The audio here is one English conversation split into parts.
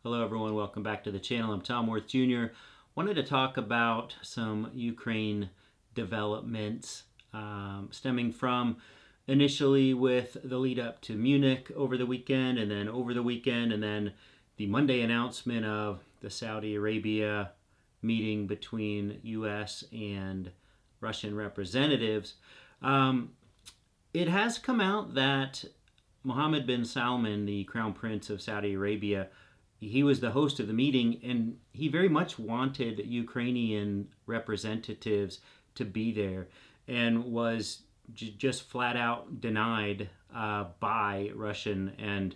Hello, everyone. Welcome back to the channel. I'm Tom Worth Jr. Wanted to talk about some Ukraine developments stemming from initially with the lead up to Munich over the weekend, and then over the weekend, and then the Monday announcement of the Saudi Arabia meeting between U.S. and Russian representatives. Um, it has come out that Mohammed bin Salman, the Crown Prince of Saudi Arabia, he was the host of the meeting, and he very much wanted Ukrainian representatives to be there, and was just flat out denied by Russian and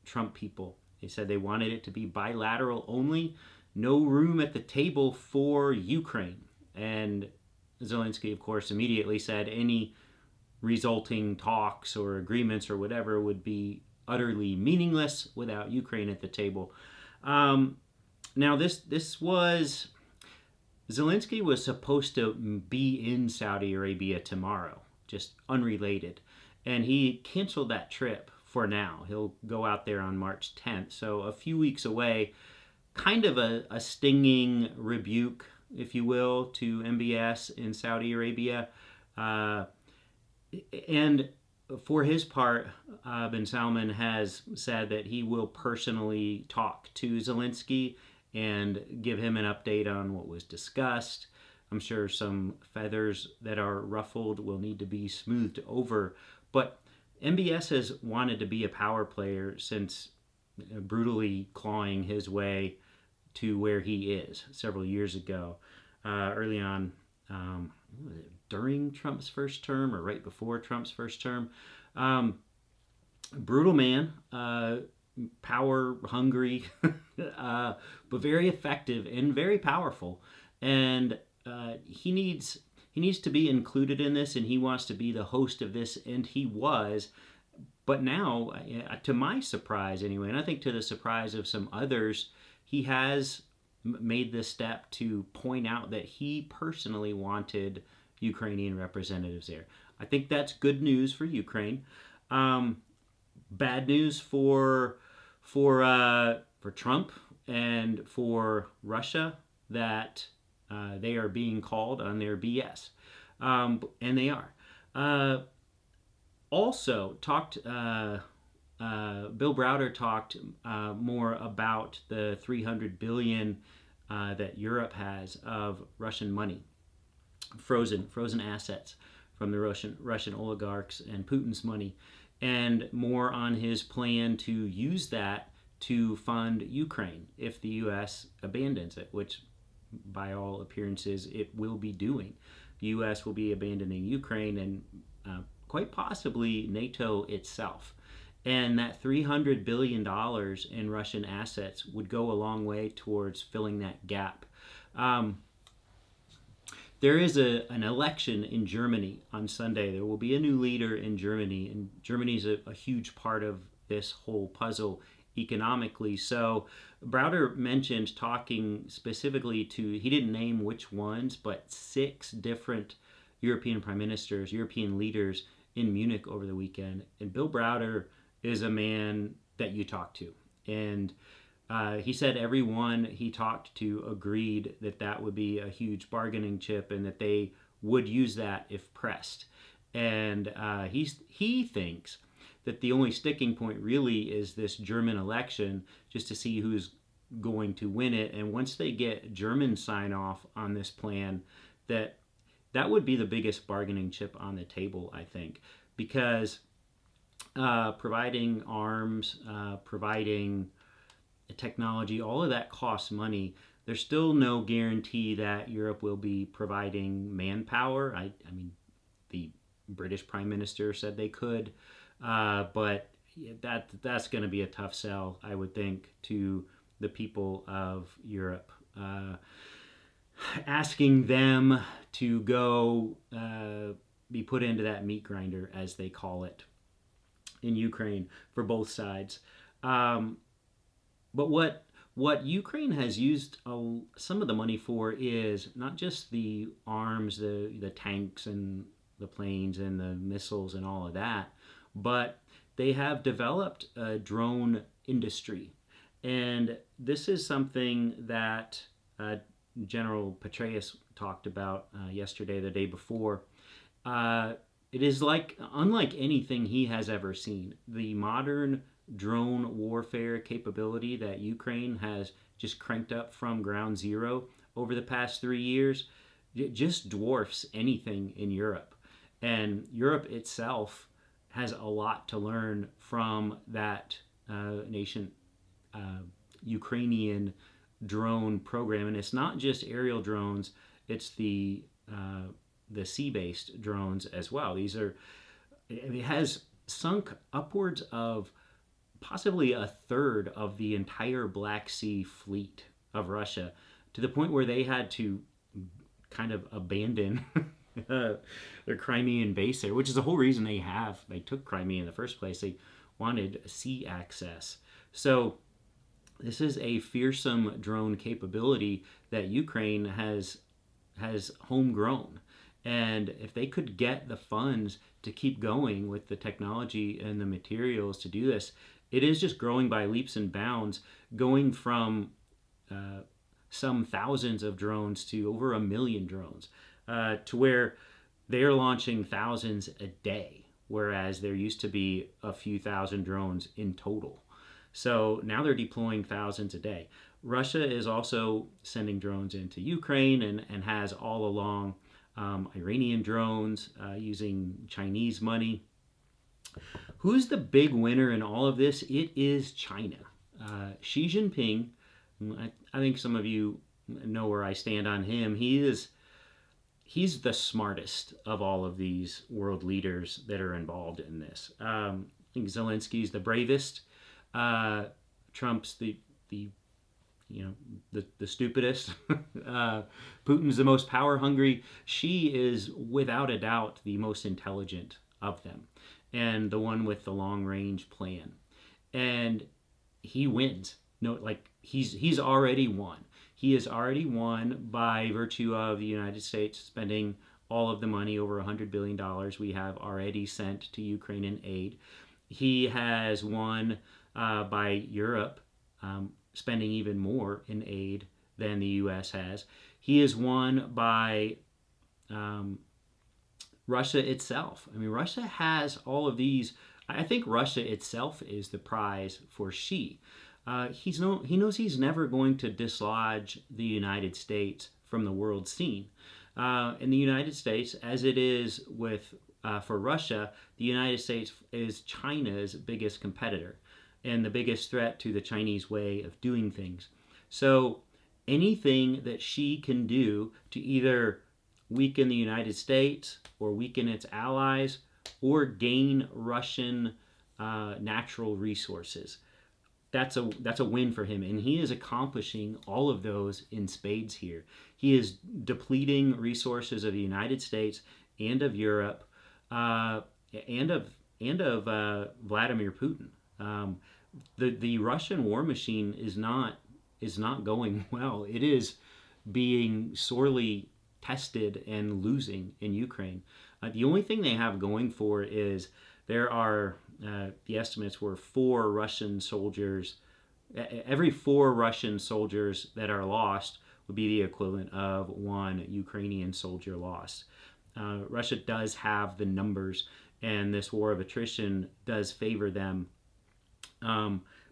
Trump people. They said they wanted it to be bilateral only, no room at the table for Ukraine. And Zelensky, of course, immediately said any resulting talks or agreements or whatever would be utterly meaningless without Ukraine at the table. Um, Now, this was Zelensky was supposed to be in Saudi Arabia tomorrow, just unrelated, and he canceled that trip for now. He'll go out there on March 10th, so a few weeks away. Kind of a stinging rebuke, if you will, to MBS in Saudi Arabia. Uh, and for his part, bin Salman has said that he will personally talk to Zelensky and give him an update on what was discussed. I'm sure some feathers that are ruffled will need to be smoothed over. But MBS has wanted to be a power player since brutally clawing his way to where he is several years ago. Early on, during Trump's first term or right before Trump's first term. Um, Brutal man, power hungry, but very effective and very powerful. And he needs to be included in this, and he wants to be the host of this, and he was. But now, to my surprise anyway, and I think to the surprise of some others, he has made this step to point out that he personally wanted Ukrainian representatives there. I think that's good news for Ukraine. Um, Bad news for Trump and for Russia that they are being called on their BS, and they are. Also, talked. Bill Browder talked more about the 300 billion that Europe has of Russian money, frozen assets from the Russian oligarchs and Putin's money, and more on his plan to use that to fund Ukraine if the U.S. abandons it, which by all appearances it will be doing. The U.S. will be abandoning Ukraine and quite possibly NATO itself. And that $300 billion in Russian assets would go a long way towards filling that gap. Um, there is an election in Germany on Sunday. There will be a new leader in Germany, and Germany is a huge part of this whole puzzle economically. So Browder mentioned talking specifically to, he didn't name which ones, but 6 different European prime ministers, European leaders in Munich over the weekend. And Bill Browder is a man that you talk to. And he said everyone he talked to agreed that that would be a huge bargaining chip and that they would use that if pressed. And he thinks that the only sticking point really is this German election, just to see who's going to win it. And once they get German sign off on this plan, that would be the biggest bargaining chip on the table, I think, because providing arms, providing technology, all of that costs money. There's still no guarantee that Europe will be providing manpower. I mean, the British Prime Minister said they could, but that's going to be a tough sell, I would think, to the people of Europe. Asking them to go be put into that meat grinder, as they call it, in Ukraine for both sides. But what Ukraine has used some of the money for is not just the arms, the tanks and the planes and the missiles and all of that, but they have developed a drone industry. And this is something that General Petraeus talked about yesterday, the day before. Uh, it is like unlike anything he has ever seen. The modern drone warfare capability that Ukraine has just cranked up from ground zero over the past 3 years just dwarfs anything in Europe. And Europe itself has a lot to learn from that nation Ukrainian drone program, and it's not just aerial drones; it's the sea-based drones as well. It has sunk upwards of possibly a third of the entire Black Sea fleet of Russia, to the point where they had to kind of abandon their Crimean base there, which is the whole reason they took Crimea in the first place. They wanted sea access. So this is a fearsome drone capability that Ukraine has homegrown. And if they could get the funds to keep going with the technology and the materials to do this, it is just growing by leaps and bounds, going from some thousands of drones to over 1 million drones, to where they're launching thousands a day, whereas there used to be a few thousand drones in total. So now they're deploying thousands a day. Russia is also sending drones into Ukraine and has all along Iranian drones using Chinese money. Who's the big winner in all of this? It is China. Xi Jinping, I think some of you know where I stand on him. He's the smartest of all of these world leaders that are involved in this. I think Zelensky's the bravest. Trump's the the stupidest. Putin's the most power hungry. Xi is without a doubt the most intelligent of them, and the one with the long range plan. And he wins. No, like he's already won. He has already won by virtue of the United States spending all of the money, over $100 billion we have already sent to Ukraine in aid. He has won by Europe spending even more in aid than the U.S. has. He has won by Russia itself. I mean, Russia has all of these. I think Russia itself is the prize for Xi. He knows he's never going to dislodge the United States from the world scene. In the United States, as it is with for Russia, the United States is China's biggest competitor and the biggest threat to the Chinese way of doing things. So anything that Xi can do to either weaken the United States or weaken its allies or gain Russian natural resources, that's a win for him, and he is accomplishing all of those in spades here. He is depleting resources of the United States and of Europe, and of Vladimir Putin. The Russian war machine is not going well. It is being sorely tested and losing in Ukraine. The only thing they have going for is there are the estimates were 4 Russian soldiers. Every 4 Russian soldiers that are lost would be the equivalent of 1 Ukrainian soldier lost. Russia does have the numbers, and this war of attrition does favor them.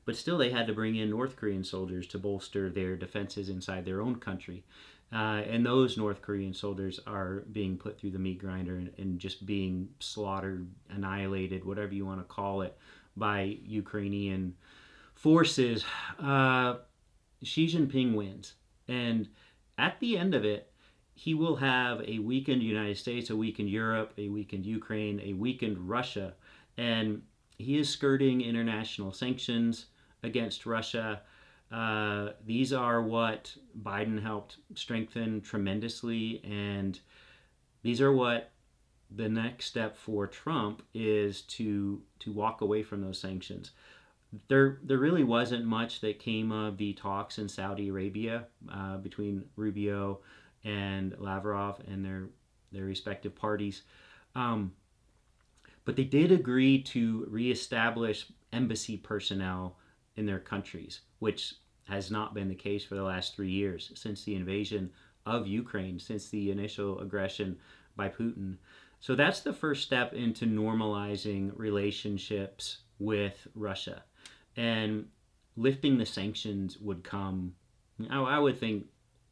But still, they had to bring in North Korean soldiers to bolster their defenses inside their own country. And those North Korean soldiers are being put through the meat grinder and just being slaughtered, annihilated, whatever you want to call it, by Ukrainian forces. Xi Jinping wins. And at the end of it, he will have a weakened United States, a weakened Europe, a weakened Ukraine, a weakened Russia. And he is skirting international sanctions against Russia. These are what Biden helped strengthen tremendously, and these are what the next step for Trump is to walk away from those sanctions. There really wasn't much that came of the talks in Saudi Arabia between Rubio and Lavrov and their respective parties. But they did agree to reestablish embassy personnel in their countries, which has not been the case for the last 3 years since the invasion of Ukraine, since the initial aggression by Putin. So that's the first step into normalizing relationships with Russia. And lifting the sanctions would come, I would think,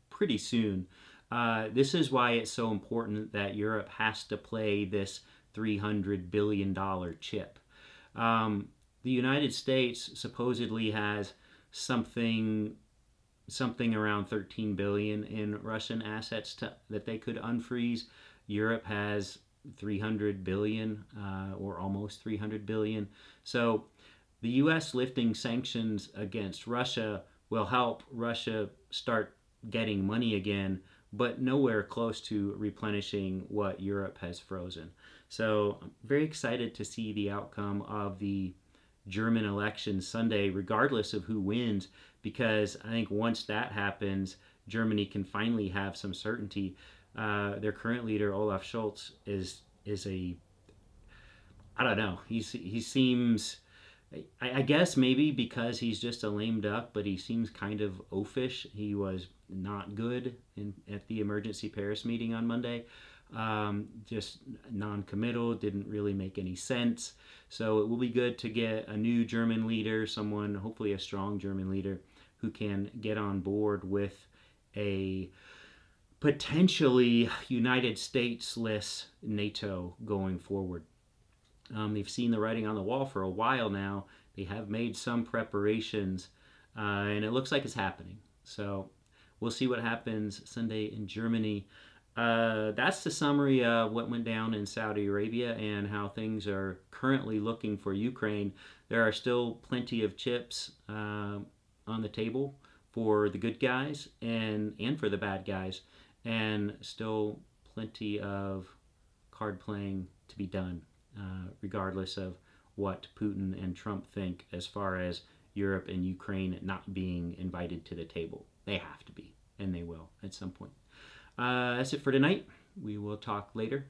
pretty soon. This is why it's so important that Europe has to play this $300 billion chip. The United States supposedly has something around 13 billion in Russian assets that they could unfreeze. Europe has 300 billion or almost 300 billion. So the U.S. lifting sanctions against Russia will help Russia start getting money again, but nowhere close to replenishing what Europe has frozen. So I'm very excited to see the outcome of the German election Sunday, regardless of who wins, because I think once that happens, Germany can finally have some certainty. Their current leader, Olaf Scholz, is a, I don't know. He seems, I guess maybe because he's just a lame duck, but he seems kind of oafish. He was not good at the emergency Paris meeting on Monday. Just non-committal, didn't really make any sense. So it will be good to get a new German leader, someone, hopefully a strong German leader, who can get on board with a potentially United States-less NATO going forward. They've seen the writing on the wall for a while now. They have made some preparations, and it looks like it's happening. So we'll see what happens Sunday in Germany. That's the summary of what went down in Saudi Arabia and how things are currently looking for Ukraine. There are still plenty of chips on the table for the good guys and for the bad guys, and still plenty of card playing to be done, regardless of what Putin and Trump think as far as Europe and Ukraine not being invited to the table. They have to be, and they will at some point. That's it for tonight. We will talk later.